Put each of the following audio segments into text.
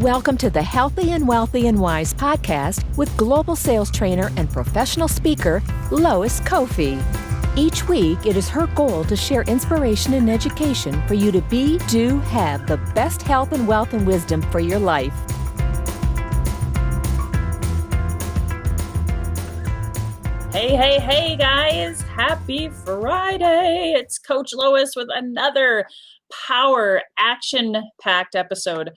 Welcome to the Healthy and Wealthy and Wise podcast with global sales trainer and professional speaker, Lois Kofi. Each week, it is her goal to share inspiration and education for you to be, do, have the best health and wealth and wisdom for your life. Hey, guys. Happy Friday. It's Coach Lois with another power action-packed episode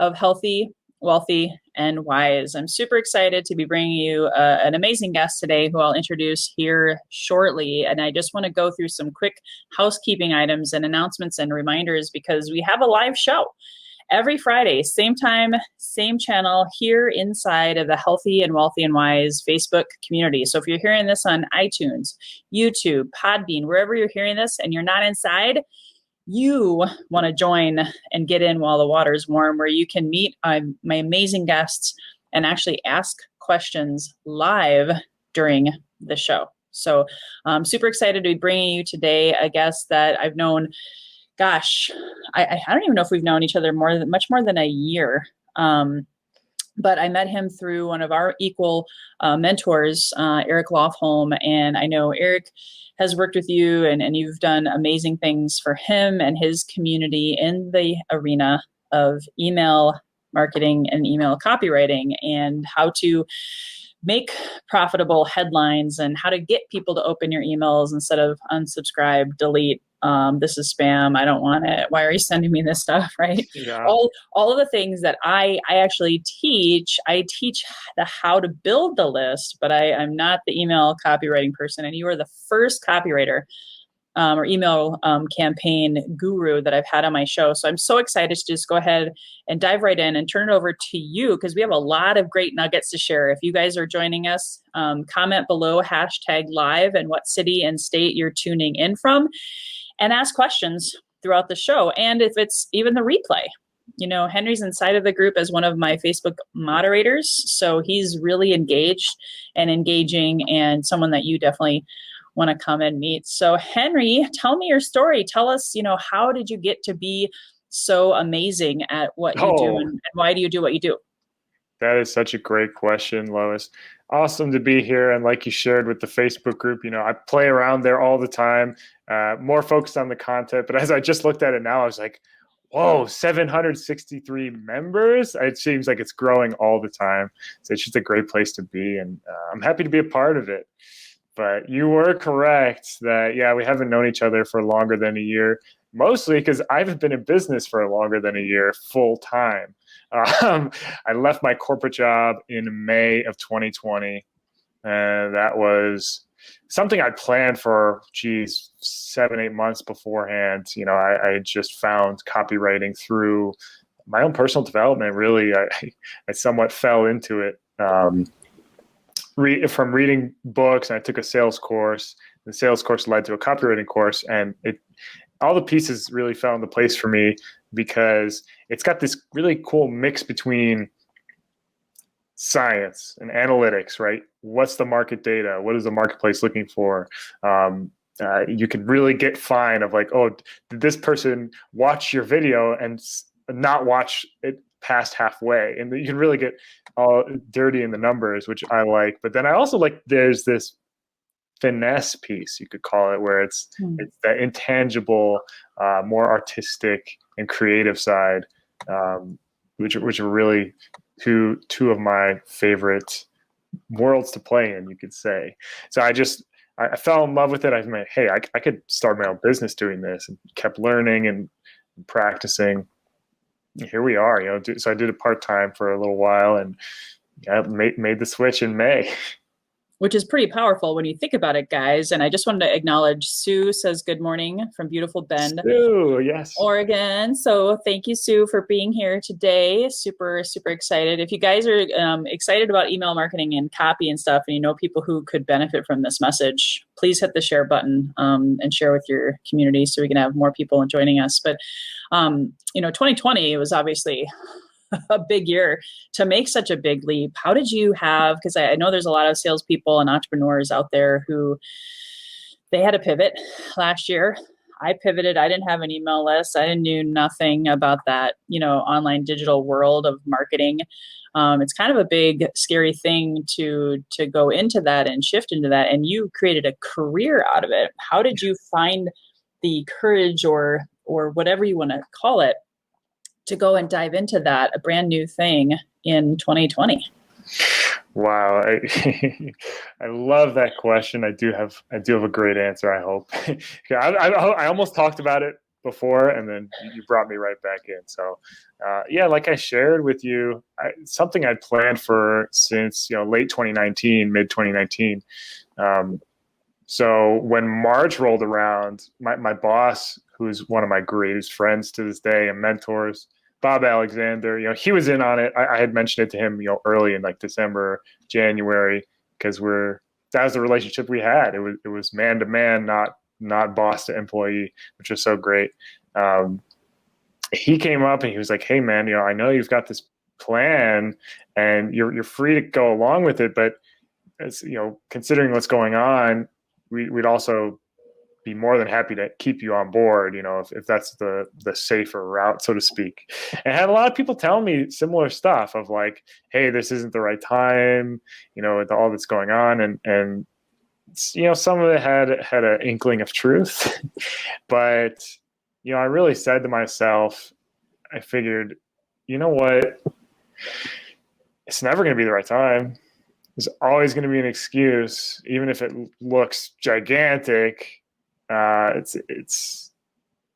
of Healthy, Wealthy, and Wise. I'm super excited to be bringing you an amazing guest today who I'll introduce here shortly. And I just want to go through some quick housekeeping items and announcements and reminders because we have a live show every Friday, same time, same channel here inside of the Healthy and Wealthy and Wise Facebook community. So if you're hearing this on iTunes, YouTube, Podbean, wherever you're hearing this and you're not inside, you want to join and get in while the water's warm, where you can meet my amazing guests and actually ask questions live during the show. So I'm super excited to be bringing you today a guest that I've known, gosh, I don't even know if we've known each other much more than a year. But I met him through one of our equal mentors, Eric Lofholm. And I know Eric has worked with you and you've done amazing things for him and his community in the arena of email marketing and email copywriting and how to make profitable headlines and how to get people to open your emails instead of unsubscribe, delete. This is spam. I don't want it. Why are you sending me this stuff? Right. Yeah. All of the things that I actually teach. I teach the how to build the list, but I'm not the email copywriting person. And you are the first copywriter or email campaign guru that I've had on my show. So I'm so excited to just go ahead and dive right in and turn it over to you because we have a lot of great nuggets to share. If you guys are joining us, comment below #live and what city and state you're tuning in from. And ask questions throughout the show. And if it's even the replay, Henry's inside of the group as one of my Facebook moderators. So he's really engaged and engaging and someone that you definitely want to come and meet. So Henry, tell me your story. Tell us, how did you get to be so amazing at what you do and why do you do what you do? That is such a great question, Lois. Awesome to be here. And like you shared with the Facebook group, I play around there all the time, more focused on the content. But as I just looked at it now, I was like, whoa, 763 members. It seems like it's growing all the time. So it's just a great place to be. And I'm happy to be a part of it. But you were correct that, we haven't known each other for longer than a year, mostly because I haven't been in business for longer than a year full time. I left my corporate job in May of 2020. And that was something I planned for, 7-8 months beforehand. I had just found copywriting through my own personal development. Really, I somewhat fell into it from reading books. And I took a sales course. The sales course led to a copywriting course. And all the pieces really fell into place for me because it's got this really cool mix between science and analytics, right? What's the market data? What is the marketplace looking for? You can really get fine of like, did this person watch your video and not watch it past halfway? And you can really get all dirty in the numbers, which I like. But then I also like there's this finesse piece, you could call it, where it's that intangible, more artistic and creative side, which are really two of my favorite worlds to play in, you could say. So I fell in love with it. I mean, hey, I could start my own business doing this, and kept learning and practicing. Here we are, so I did it part-time for a little while and made the switch in May. Which is pretty powerful when you think about it, guys. And I just wanted to acknowledge Sue says good morning from beautiful Bend, Sue, yes, Oregon. So thank you, Sue, for being here today. Super, super excited. If you guys are excited about email marketing and copy and stuff, and you know people who could benefit from this message, please hit the share button and share with your community so we can have more people joining us. But 2020 was obviously a big year to make such a big leap. How did you because I know there's a lot of salespeople and entrepreneurs out there who they had to pivot last year. I pivoted. I didn't have an email list. I knew nothing about that, online digital world of marketing. It's kind of a big, scary thing to go into that and shift into that. And you created a career out of it. How did you find the courage or whatever you want to call it to go and dive into that, a brand new thing in 2020? Wow, I love that question. I do have a great answer, I hope. I almost talked about it before, and then you brought me right back in. So, yeah, like I shared with you, something I'd planned for since late 2019, mid 2019. So when March rolled around, my boss, who's one of my greatest friends to this day and mentors, Bob Alexander, he was in on it. I had mentioned it to him, early in like December, January, because that was the relationship we had. It was man to man, not boss to employee, which was so great. He came up and he was like, "Hey man, I know you've got this plan and you're free to go along with it, but as considering what's going on, we'd also be more than happy to keep you on board, if that's the safer route, so to speak." And I had a lot of people tell me similar stuff of like, "Hey, this isn't the right time, with all that's going on." And some of it had an inkling of truth, but I really said to myself, I figured, you know what? It's never going to be the right time. There's always going to be an excuse, even if it looks gigantic. It's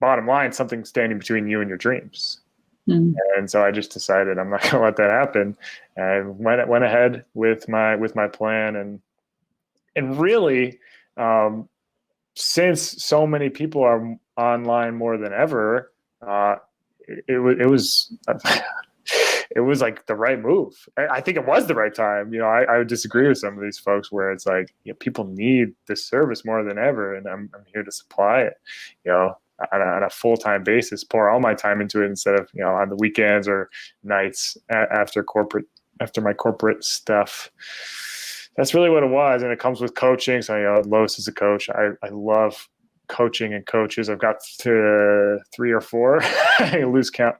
bottom line, something standing between you and your dreams. Mm. And so I just decided I'm not going to let that happen. I went ahead with my plan, and really, since so many people are online more than ever, it was it was like the right move. I think it was the right time. I would disagree with some of these folks where it's like, people need this service more than ever, and I'm here to supply it, on a full-time basis, pour all my time into it instead of, on the weekends or nights after my corporate stuff. That's really what it was. And it comes with coaching. So, Lois is a coach. I love coaching and coaches. I've got to 3 or 4. I lose count,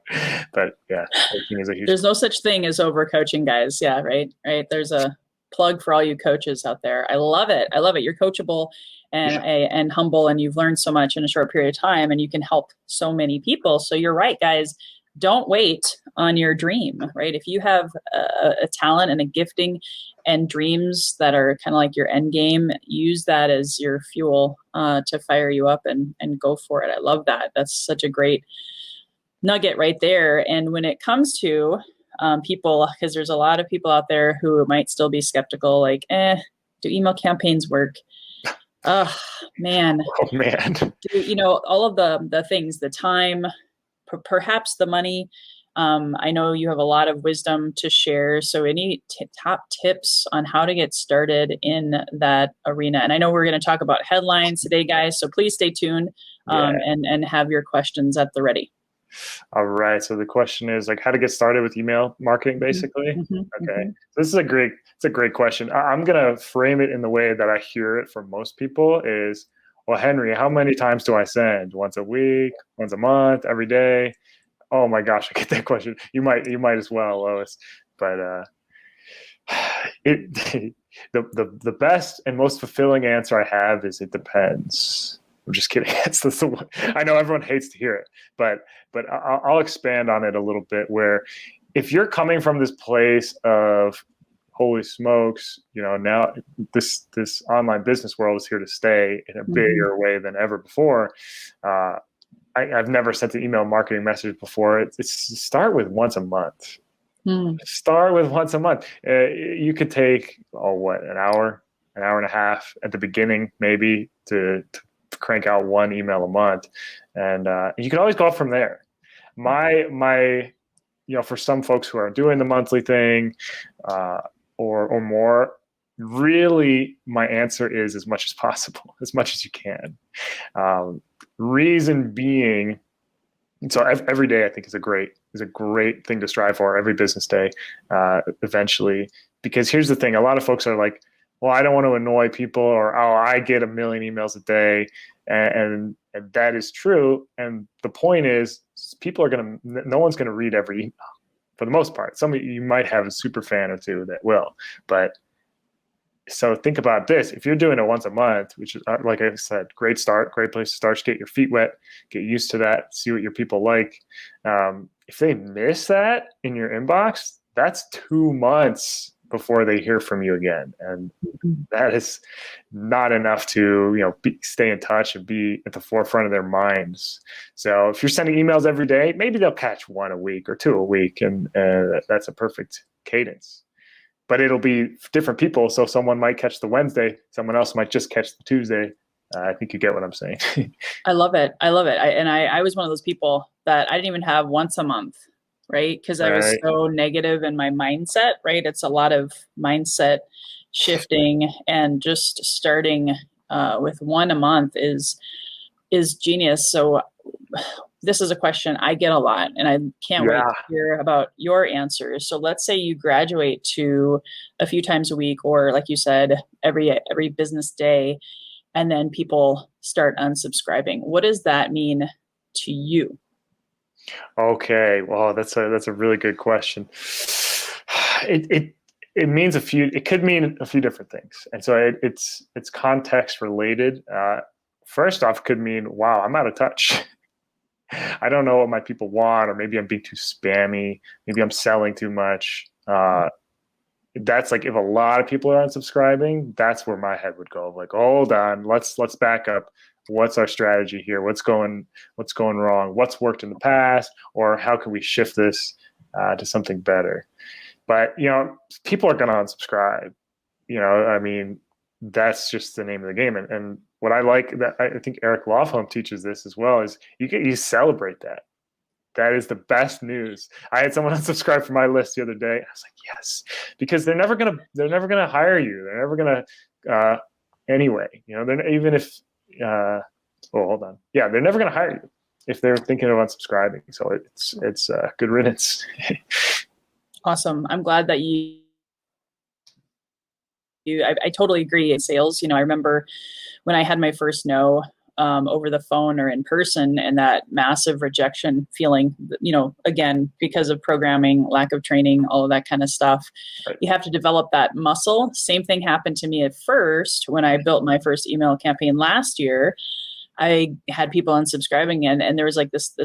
but yeah, coaching is a huge. There's no such thing as over coaching, guys. Yeah. Right. There's a plug for all you coaches out there. I love it. You're coachable and humble, and you've learned so much in a short period of time, and you can help so many people. So you're right, guys. Don't wait on your dream, right? If you have a talent and a gifting and dreams that are kind of like your end game, use that as your fuel to fire you up and go for it. I love that. That's such a great nugget right there. And when it comes to people, because there's a lot of people out there who might still be skeptical, like, do email campaigns work? Oh, man. All of the things, the time, perhaps the money. I know you have a lot of wisdom to share. So any top tips on how to get started in that arena? And I know we're going to talk about headlines today, guys. So please stay tuned and have your questions at the ready. All right. So the question is like how to get started with email marketing, basically. Mm-hmm. Okay. So this is it's a great question. I'm going to frame it in the way that I hear it from most people is, well, Henry, how many times do I send? Once a week, once a month, every day? Oh my gosh, I get that question. You might as well, Lois. But the best and most fulfilling answer I have is it depends. I'm just kidding. I know everyone hates to hear it, but I'll expand on it a little bit. Where if you're coming from this place of holy smokes, now this online business world is here to stay in a bigger way than ever before. I've never sent an email marketing message before. It's start with once a month. Start with once a month. You could take an hour and a half at the beginning, maybe to crank out one email a month, and you can always go up from there. My for some folks who are doing the monthly thing or more, really my answer is as much as possible, as much as you can. Reason being, so every day I think is a great thing to strive for, every business day eventually, because here's the thing, a lot of folks are like, well, I don't want to annoy people, or I get 1 million emails a day, and And that is true. And the point is, no one's going to read every email for the most part. Some of you might have a super fan or two that will, but so think about this. If you're doing it once a month, which is, like I said, great start, great place to start, get your feet wet, get used to that, see what your people like. If they miss that in your inbox, that's 2 months before they hear from you again. And that is not enough to, stay in touch and be at the forefront of their minds. So if you're sending emails every day, maybe they'll catch 1 a week or 2 a week. And that's a perfect cadence. But it'll be different people. So someone might catch the Wednesday, someone else might just catch the Tuesday. I think you get what I'm saying. I love it. I was one of those people that I didn't even have once a month, right? Because I was so negative in my mindset, right? It's a lot of mindset shifting, and just starting with 1 a month is genius. So this is a question I get a lot, and I can't wait to hear about your answers. So let's say you graduate to a few times a week, or like you said, every business day, and then people start unsubscribing. What does that mean to you? Okay, well, that's a really good question. It means it could mean a few different things, and so it's context related. First off, it could mean, wow, I'm out of touch. I don't know what my people want, or maybe I'm being too spammy. Maybe I'm selling too much. That's like, if a lot of people are unsubscribing, that's where my head would go. Like, hold on, let's back up. What's our strategy here? What's going wrong? What's worked in the past, or how can we shift this to something better? But people are going to unsubscribe. I mean, that's just the name of the game. And what I like, that I think Eric Lofholm teaches this as well, is you celebrate that. That is the best news. I had someone unsubscribe from my list the other day. I was like, yes, because they're never gonna hire you. They're never gonna anyway. Even if hold on, yeah, they're never gonna hire you if they're thinking of unsubscribing. So it's good riddance. Awesome. I'm glad that I totally agree. In sales, I remember when I had my first no over the phone or in person, and that massive rejection feeling, again, because of programming, lack of training, all of that kind of stuff. Right. You have to develop that muscle. Same thing happened to me at first when I built my first email campaign last year. I had people unsubscribing, and there was like this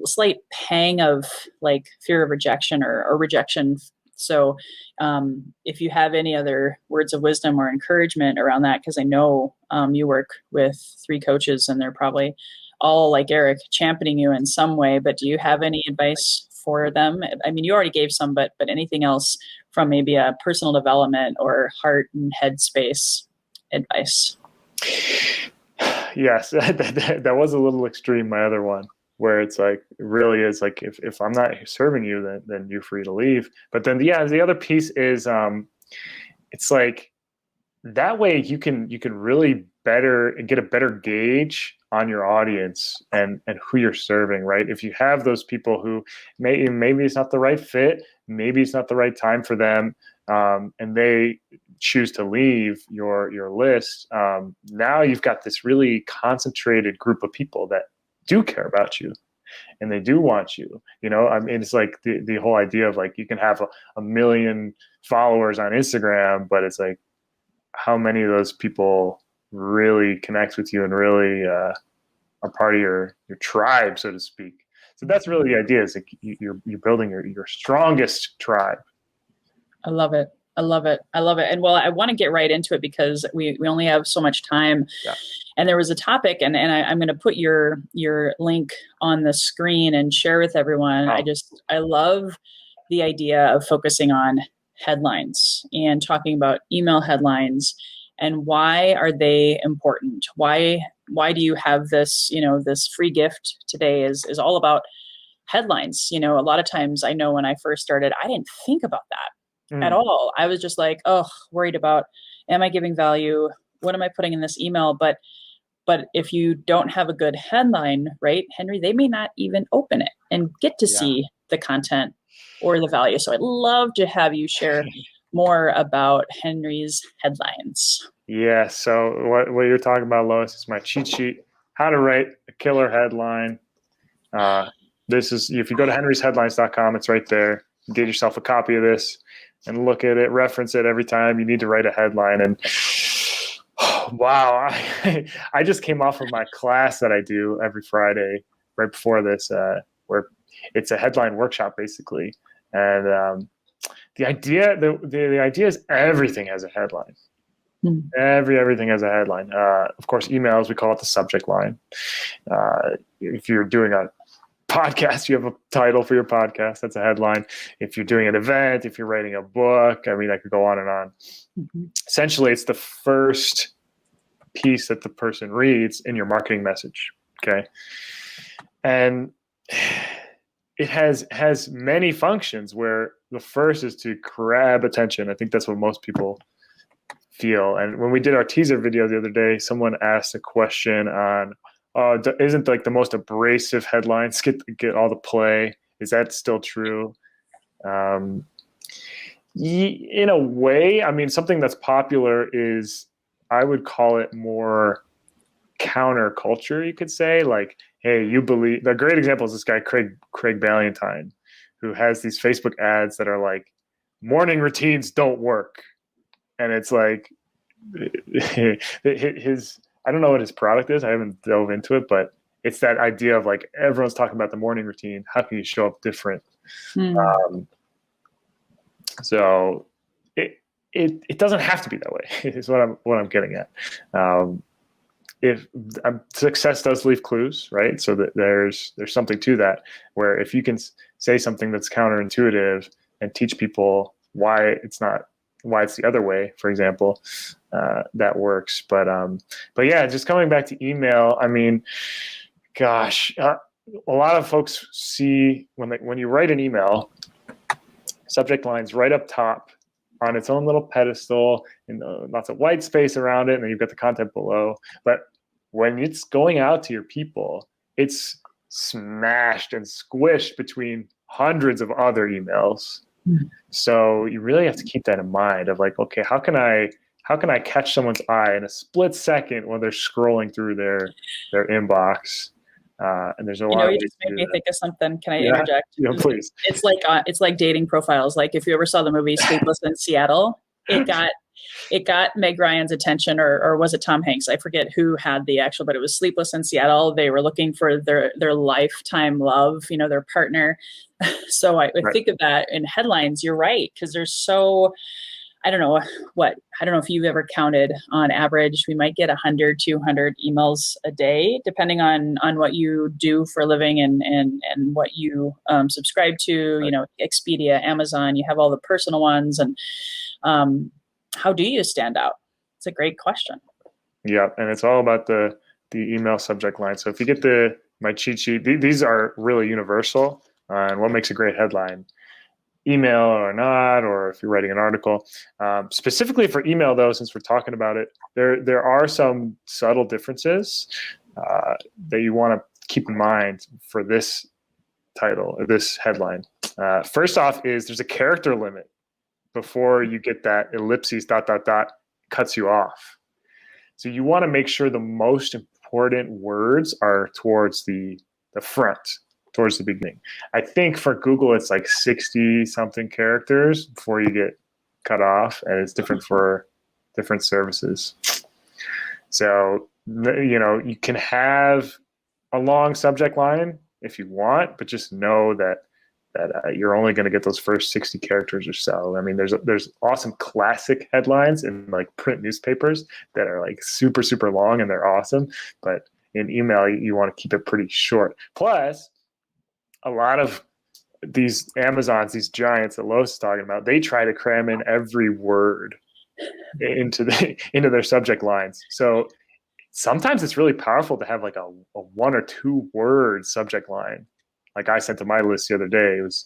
slight pang of like fear of rejection or rejection. So if you have any other words of wisdom or encouragement around that, because I know you work with 3 coaches and they're probably all like Eric championing you in some way, but do you have any advice for them? I mean, you already gave some, but anything else from maybe a personal development or heart and head space advice? Yes, that was a little extreme, my other one, where it's like, it really is like, if I'm not serving you, then you're free to leave. But then, the other piece is, it's like, that way you can really get a better gauge on your audience and who you're serving, right? If you have those people who maybe it's not the right fit, maybe it's not the right time for them, and they choose to leave your list, now you've got this really concentrated group of people that do care about you and they do want you. I mean, it's like the whole idea of like, you can have a million followers on Instagram, but it's like, how many of those people really connect with you and really are part of your tribe, so to speak? So that's really the idea, is like you're building your strongest tribe. I love it. And well, I want to get right into it because we only have so much time. Yeah. And there was a topic, and I'm going to put your link on the screen and share with everyone. Oh. I love the idea of focusing on headlines and talking about email headlines and why are they important? Why do you have this, this free gift today is all about headlines. A lot of times, I know when I first started, I didn't think about that at all. I was just like, worried about, am I giving value? What am I putting in this email? But if you don't have a good headline, right, Henry, they may not even open it and get to see the content or the value. So I'd love to have you share more about Henry's headlines. Yeah. So what you're talking about, Lois, is my cheat sheet, how to write a killer headline. This is, if you go to henrysheadlines.com, it's right there. Get yourself a copy of this and look at it, reference it every time you need to write a headline. And wow, I just came off of my class that I do every Friday right before this, where it's a headline workshop basically. And the idea is everything has a headline. Everything has a headline. Of course, emails, we call it the subject line. If you're doing a podcast, you have a title for your podcast. That's a headline. If you're doing an event, if you're writing a book, I mean, I could go on and on. Essentially, it's the first piece that the person reads in your marketing message. Okay. And it has many functions where the first is to grab attention. I think that's what most people feel. And when we did our teaser video the other day, someone asked a question on, isn't like the most abrasive headlines get all the play? Is that still true? In a way, I mean, something that's popular is, I would call it more counterculture, you could say. Like, hey, you believe, the great example is this guy, Craig Ballantyne, who has these Facebook ads that are like, morning routines don't work. And it's like, I don't know what his product is. I haven't dove into it, but it's that idea of like, everyone's talking about the morning routine. How can you show up different? So it doesn't have to be that way. Is what I'm getting at. If success does leave clues, right? So that there's something to that, where if you can say something that's counterintuitive and teach people why it's the other way, for example, that works. But yeah, just coming back to email, I mean, gosh, a lot of folks see when you write an email, subject line's right up top on its own little pedestal, and lots of white space around it, and then you've got the content below. But when it's going out to your people, it's smashed and squished between hundreds of other emails. So you really have to keep that in mind of like, okay, how can I catch someone's eye in a split second when they're scrolling through their inbox? And there's a lot. You just made me think of something. Can I interject? Yeah, please. It's like dating profiles. Like if you ever saw the movie Stateless in Seattle, it got Meg Ryan's attention, or was it Tom Hanks? I forget who had the actual, but it was Sleepless in Seattle. They were looking for their lifetime love, their partner. So I think of that in headlines. You're right, because there's so. I don't know if you've ever counted. On average, we might get 100, 200 emails a day, depending on what you do for a living and what you subscribe to, Expedia, Amazon, you have all the personal ones. And how do you stand out? It's a great question. Yeah. And it's all about the email subject line. So if you get my cheat sheet, these are really universal. And what makes a great headline? Email or not, or if you're writing an article. Specifically for email, though, since we're talking about it, there are some subtle differences that you want to keep in mind for this title or this headline. First off is there's a character limit before you get that ellipses ... cuts you off. So you want to make sure the most important words are towards the front, towards the beginning. I think for Google, it's like 60 something characters before you get cut off, and it's different for different services. So, you can have a long subject line if you want, but just know that you're only going to get those first 60 characters or so. I mean, there's awesome classic headlines in like print newspapers that are like super, super long and they're awesome. But in email, you want to keep it pretty short. Plus, a lot of these Amazons, these giants that Lois is talking about, they try to cram in every word into their subject lines. So sometimes it's really powerful to have like a 1 or 2 word subject line. Like I sent to my list the other day, it was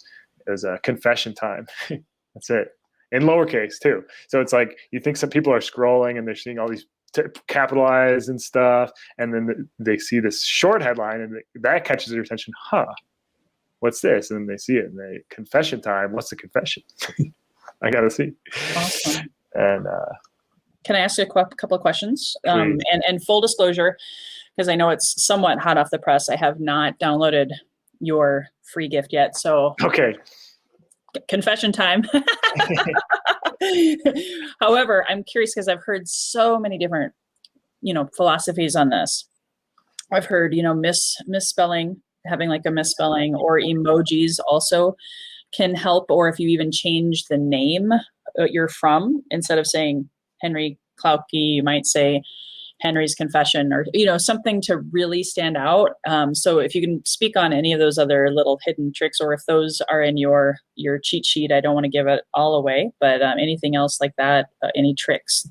a confession time. That's it. In lowercase too. So it's like, you think some people are scrolling and they're seeing all these capitalized and stuff, and then they see this short headline and that catches their attention. What's this? And they see it and they, confession time. What's the confession? I got to see. Awesome. And can I ask you a couple of questions? And full disclosure, because I know it's somewhat hot off the press. I have not downloaded your free gift yet. So Okay. Confession time. However, I'm curious because I've heard so many different, philosophies on this. I've heard, misspelling, having like a misspelling, or emojis also can help. Or if you even change the name you're from, instead of saying Henry Klauke, you might say Henry's Confession, or something to really stand out. So if you can speak on any of those other little hidden tricks, or if those are in your cheat sheet, I don't want to give it all away, but anything else like that, any tricks?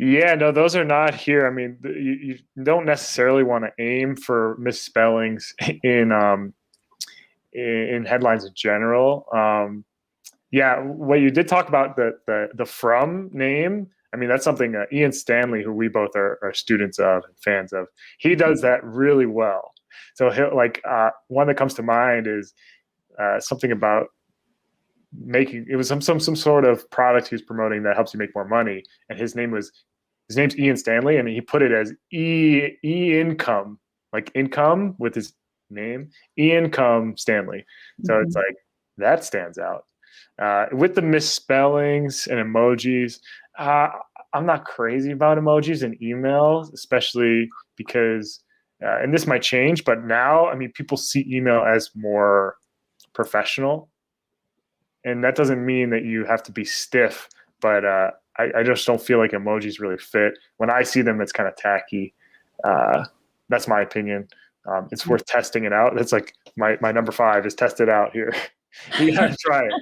Yeah, no, those are not here. I mean, you don't necessarily want to aim for misspellings in headlines in general. Yeah, what you did talk about, the from name. I mean, that's something Ian Stanley, who we both are students of and fans of, he does that really well. So he'll one that comes to mind is something about making, it was some sort of product he was promoting that helps you make more money, and his name's Ian Stanley, and he put it as income, like income with his name, income Stanley. So it's like that stands out. With the misspellings and emojis, I'm not crazy about emojis and emails, especially because, and this might change, but now, I mean, people see email as more professional. And that doesn't mean that you have to be stiff, but I just don't feel like emojis really fit. When I see them, it's kind of tacky. That's my opinion. It's worth testing it out. That's like my number 5 is test it out here. You gotta try it.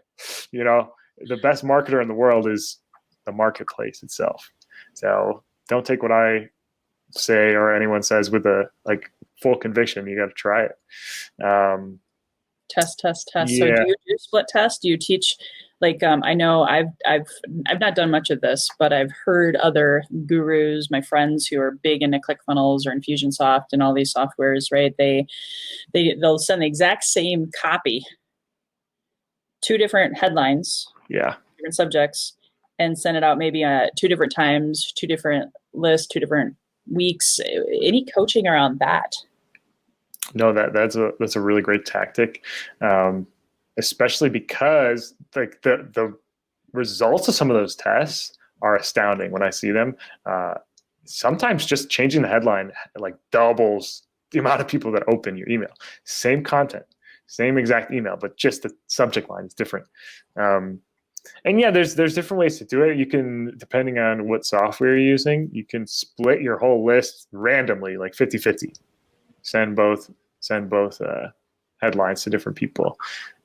The best marketer in the world is the marketplace itself. So don't take what I say or anyone says with a full conviction. You got to try it. Test. Yeah. So do you do split test? Do you teach? I know I've not done much of this, but I've heard other gurus, my friends who are big into ClickFunnels or Infusionsoft and all these softwares, right? They'll send the exact same copy, 2 different headlines, different subjects, and send it out maybe 2 different times, 2 different lists, 2 different weeks. Any coaching around that? No, that's a really great tactic, especially because the results of some of those tests are astounding when I see them. Sometimes just changing the headline doubles the amount of people that open your email. Same content, same exact email, but just the subject line is different. And yeah, there's different ways to do it. You can, depending on what software you're using, you can split your whole list randomly, like 50-50. Send both headlines to different people.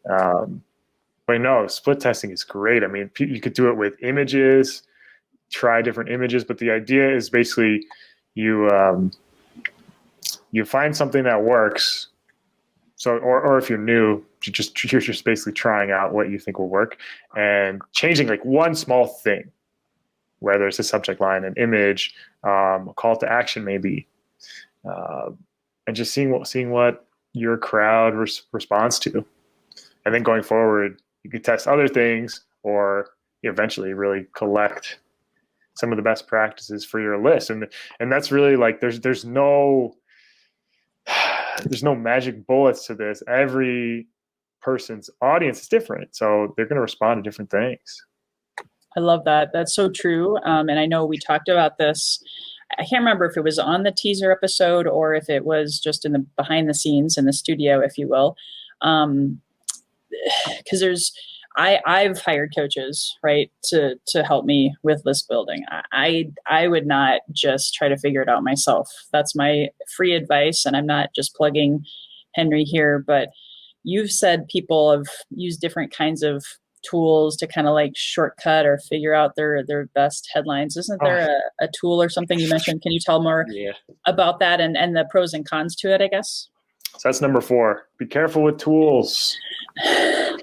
But no, split testing is great. I mean, you could do it with images, try different images, but the idea is basically you find something that works. So, or if you're new, you're just basically trying out what you think will work and changing one small thing, whether it's a subject line, an image, a call to action, maybe, and just seeing what your crowd responds to. And then going forward, you can test other things, or eventually really collect some of the best practices for your list. And that's really there's no magic bullets to this. Every person's audience is different, so they're going to respond to different things. I love that. That's so true. And I know we talked about this. I can't remember if it was on the teaser episode or if it was just in the behind the scenes in the studio, if you will. Because I've hired coaches, right, to help me with list building. I would not just try to figure it out myself. That's my free advice, and I'm not just plugging Henry here, but you've said people have used different kinds of tools to kind of shortcut or figure out their best headlines. Isn't there a tool or something you mentioned? Can you tell more about that and the pros and cons to it, I guess? So that's number 4. Be careful with tools. This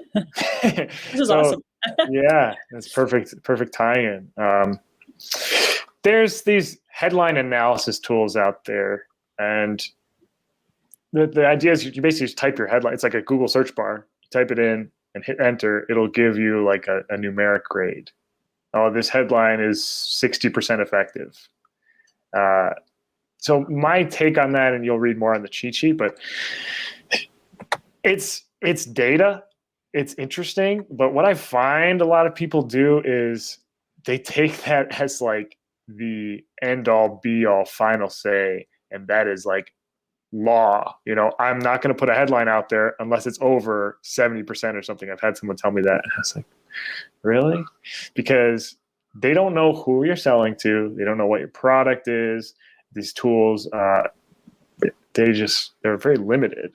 is awesome. Yeah, that's perfect tie-in. There's these headline analysis tools out there, and the idea is you basically just type your headline. It's like a Google search bar. You type it in and hit enter. It'll give you a numeric grade. Oh, this headline is 60% effective. So my take on that, and you'll read more on the cheat sheet, but it's data. It's interesting. But what I find a lot of people do is they take that as like the end all be all final say. And that is like law. I'm not going to put a headline out there unless it's over 70% or something. I've had someone tell me that. And I was like, really? Because they don't know who you're selling to. They don't know what your product is. These tools, they're very limited.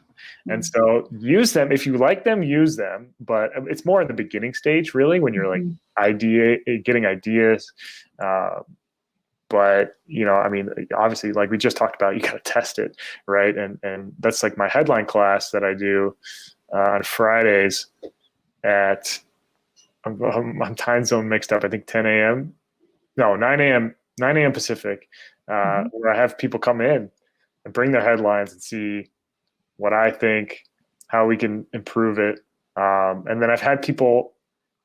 And so use them. If you like them, use them. But it's more in the beginning stage, really, when you're like getting ideas. But, obviously, like we just talked about, you got to test it, right? And that's like my headline class that I do on Fridays at, I'm time zone mixed up, I think 10 a.m. No, 9 a.m. Pacific, where I have people come in and bring their headlines and see what I think, how we can improve it. And then I've had people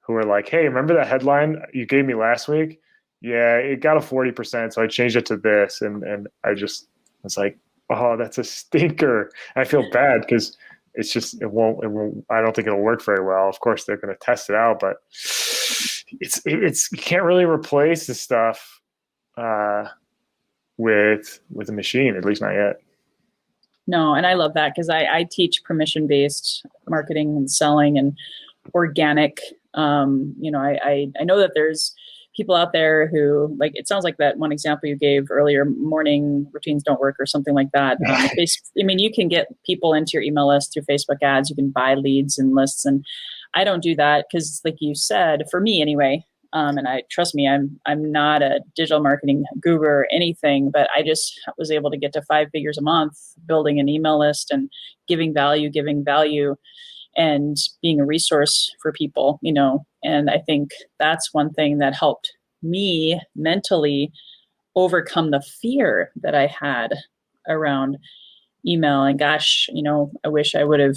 who are like, hey, remember that headline you gave me last week? Yeah, it got a 40%, so I changed it to this. And I was like, oh, that's a stinker. And I feel bad because it's just, it won't, I don't think it'll work very well. Of course, they're going to test it out, but it's you can't really replace the stuff with a machine, at least not yet. No, and I love that because I teach permission-based marketing and selling and organic. I know that there's people out there who, like, it sounds like that one example you gave earlier, morning routines don't work or something like that. You can get people into your email list through Facebook ads. You can buy leads and lists. And I don't do that because, like you said, for me anyway, and trust me, I'm not a digital marketing guru or anything, but I just was able to get to 5 figures a month building an email list and giving value and being a resource for people, and I think that's one thing that helped me mentally overcome the fear that I had around email. And gosh, I wish I would have,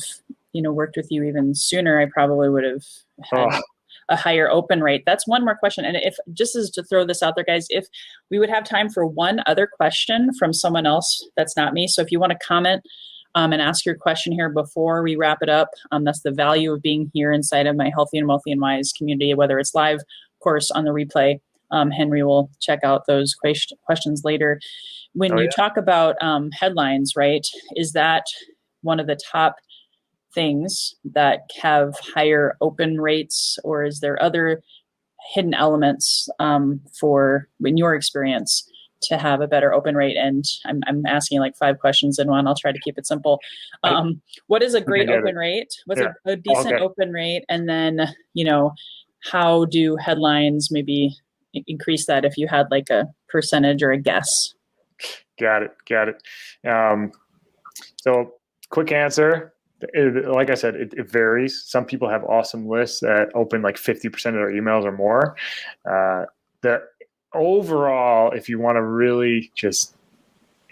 worked with you even sooner. I probably would have had a higher open rate. That's one more question. And if just as to throw this out there, guys, if we would have time for one other question from someone else that's not me. So if you want to comment and ask your question here before we wrap it up, that's the value of being here inside of my Healthy and Wealthy and Wise community, whether it's live, of course, on the replay. Henry will check out those questions later. When you talk about headlines, right, is that one of the top things that have higher open rates, or is there other hidden elements for, in your experience, to have a better open rate? And I'm asking like 5 questions in one. I'll try to keep it simple. What is a great open rate? What's a decent open rate? And then, how do headlines maybe increase that if you had like a percentage or a guess? Got it. So quick answer. Like I said, it varies. Some people have awesome lists that open like 50% of their emails or more. Overall, if you want to really just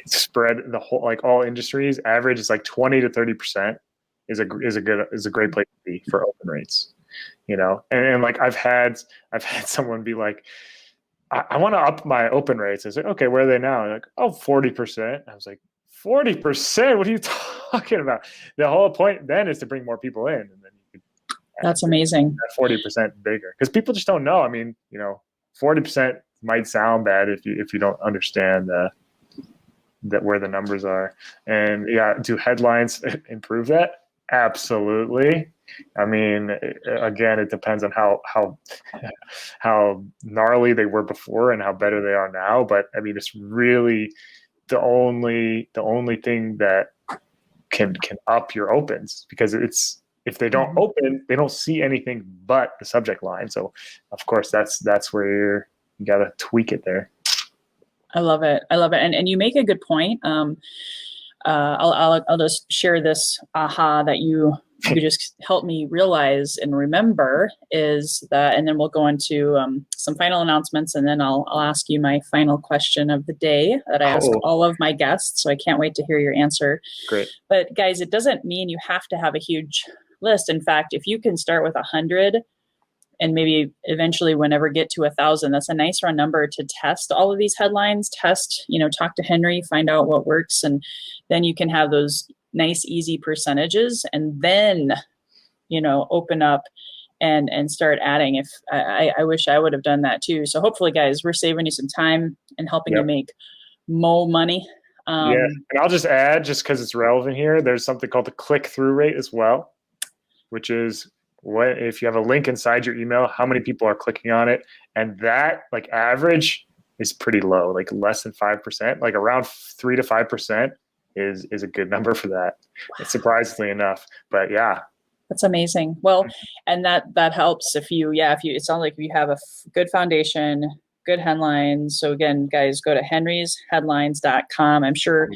spread the whole, like all industries, average is like 20 to 30% is a great place to be for open rates, and like I've had someone be like, I want to up my open rates. I was like, okay, where are they now? And like, 40%. I was like, 40%? What are you talking about? The whole point then is to bring more people in, and then you could. That's amazing. 40% bigger, because people just don't know. 40% might sound bad if you don't understand that where the numbers are. And do headlines improve that? Absolutely. Again, it depends on how gnarly they were before and how better they are now. But it's really the only thing that can up your opens, because if they don't open, they don't see anything but the subject line. So of course that's where you got to tweak it there. I love it. And you make a good point. I'll just share this aha that you just helped me realize and remember is that, and then we'll go into some final announcements, and then I'll ask you my final question of the day that I ask all of my guests. So I can't wait to hear your answer. Great. But guys, it doesn't mean you have to have a huge list. In fact, if you can start with 100 and maybe eventually whenever get to 1,000, that's a nice round number to test all of these headlines, talk to Henry, find out what works. And then you can have those nice, easy percentages and then, open up and start adding. If I wish I would have done that too. So hopefully guys, we're saving you some time and helping you make more money. And I'll just add, just because it's relevant here, there's something called the click-through rate as well, which is what if you have a link inside your email, how many people are clicking on it, and that like average is pretty low, like less than 5%, like around 3 to 5% is a good number for that. Wow. Surprisingly enough, but yeah. That's amazing. Well, and that helps if you it sounds like you have a good foundation, good headlines. So again, guys, go to henrysheadlines.com. I'm sure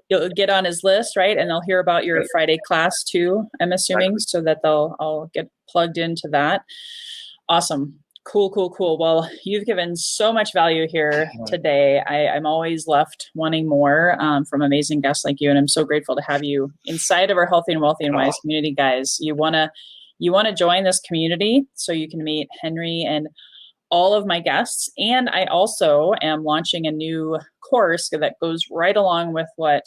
you'll get on his list, right? And they'll hear about your Friday class too, I'm assuming, so that they'll all get plugged into that. Awesome. Cool. Well, you've given so much value here today. I'm always left wanting more from amazing guests like you. And I'm so grateful to have you inside of our Healthy and Wealthy and Wise community, guys. You want to join this community so you can meet Henry and all of my guests. And I also am launching a new course that goes right along with what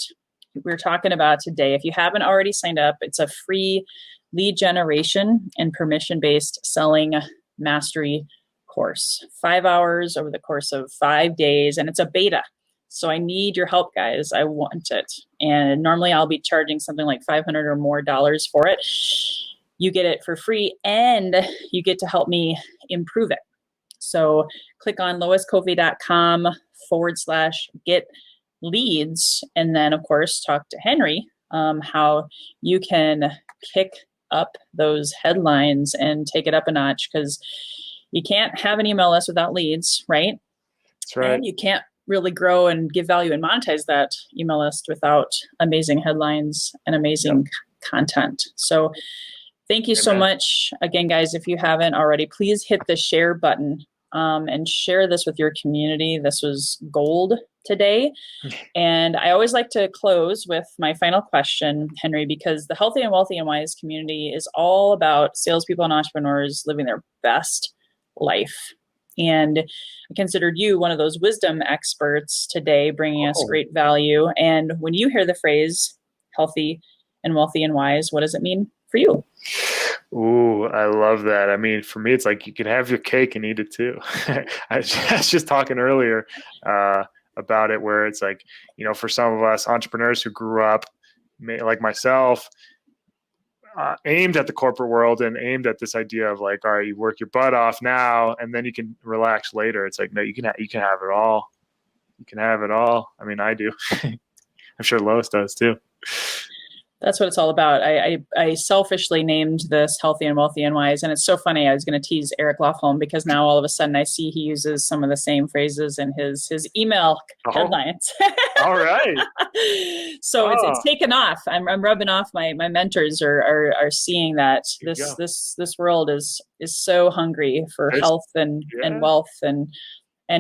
we're talking about today. If you haven't already signed up, it's a free lead generation and permission-based selling mastery course, 5 hours over the course of 5 days. And it's a beta. So I need your help, guys. I want it. And normally I'll be charging something like $500 or more for it. You get it for free and you get to help me improve it. So click on loiscovey.com/get leads. And then of course, talk to Henry, how you can kick up those headlines and take it up a notch, because you can't have an email list without leads, right? That's right. And you can't really grow and give value and monetize that email list without amazing headlines and amazing content. So thank you so much. Again, guys, if you haven't already, please hit the share button and share this with your community. This was gold today. And I always like to close with my final question, Henry, because the Healthy and Wealthy and Wise community is all about salespeople and entrepreneurs living their best life. And I considered you one of those wisdom experts today, bringing us great value. And when you hear the phrase healthy and wealthy and wise, what does it mean for you? Ooh, I love that. I mean, for me, it's like you can have your cake and eat it too. I was just talking earlier about it, where it's like, for some of us entrepreneurs who grew up like myself, aimed at the corporate world and aimed at this idea of like, all right, you work your butt off now and then you can relax later. It's like, no, you can have it all. You can have it all. I mean, I do. I'm sure Lois does too. That's what it's all about. I selfishly named this Healthy and Wealthy and Wise. And it's so funny. I was going to tease Eric Lofholm because now all of a sudden I see he uses some of the same phrases in his email headlines. All right. So it's taken off. I'm rubbing off. My mentors are seeing that this world is so hungry for health and wealth and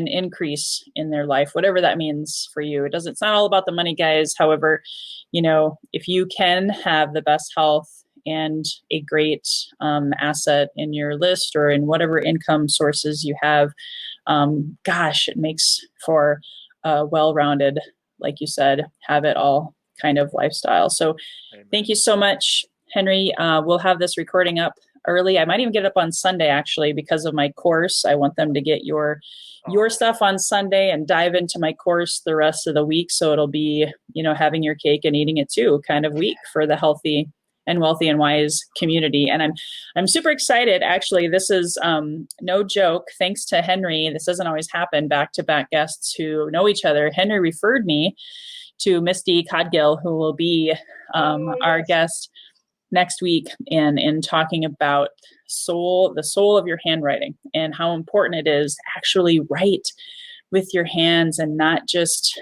increase in their life, whatever that means for you. It's not all about the money, guys. However, if you can have the best health and a great asset in your list or in whatever income sources you have, it makes for a well-rounded, like you said, have it all kind of lifestyle. So Thank you so much, Henry. We'll have this recording up early. I might even get it up on Sunday, actually, because of my course. I want them to get your stuff on Sunday and dive into my course the rest of the week. So it'll be, having your cake and eating it too kind of week for the Healthy and Wealthy and Wise community. And I'm super excited. Actually, this is no joke. Thanks to Henry. This doesn't always happen, back-to-back guests who know each other. Henry referred me to Misty Codgill, who will be our guest next week in talking about the soul of your handwriting and how important it is to actually write with your hands and not just,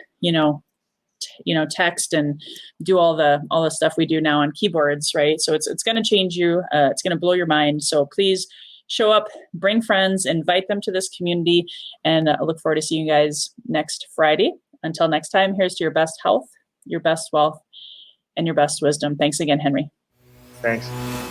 text and do all the stuff we do now on keyboards, right? So it's going to change you. It's going to blow your mind. So please show up, bring friends, invite them to this community, and I look forward to seeing you guys next Friday. Until next time, here's to your best health, your best wealth, and your best wisdom. Thanks again, Henry. Thanks.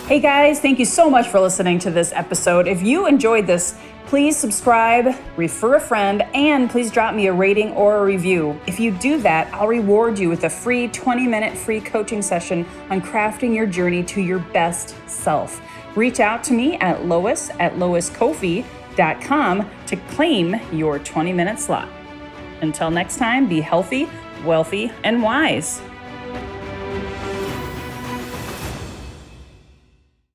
Hey guys, thank you so much for listening to this episode. If you enjoyed this, please subscribe, refer a friend, and please drop me a rating or a review. If you do that, I'll reward you with a free 20-minute free coaching session on crafting your journey to your best self. Reach out to me at lois@loiscoffee.com to claim your 20-minute slot. Until next time, be healthy, wealthy, and wise.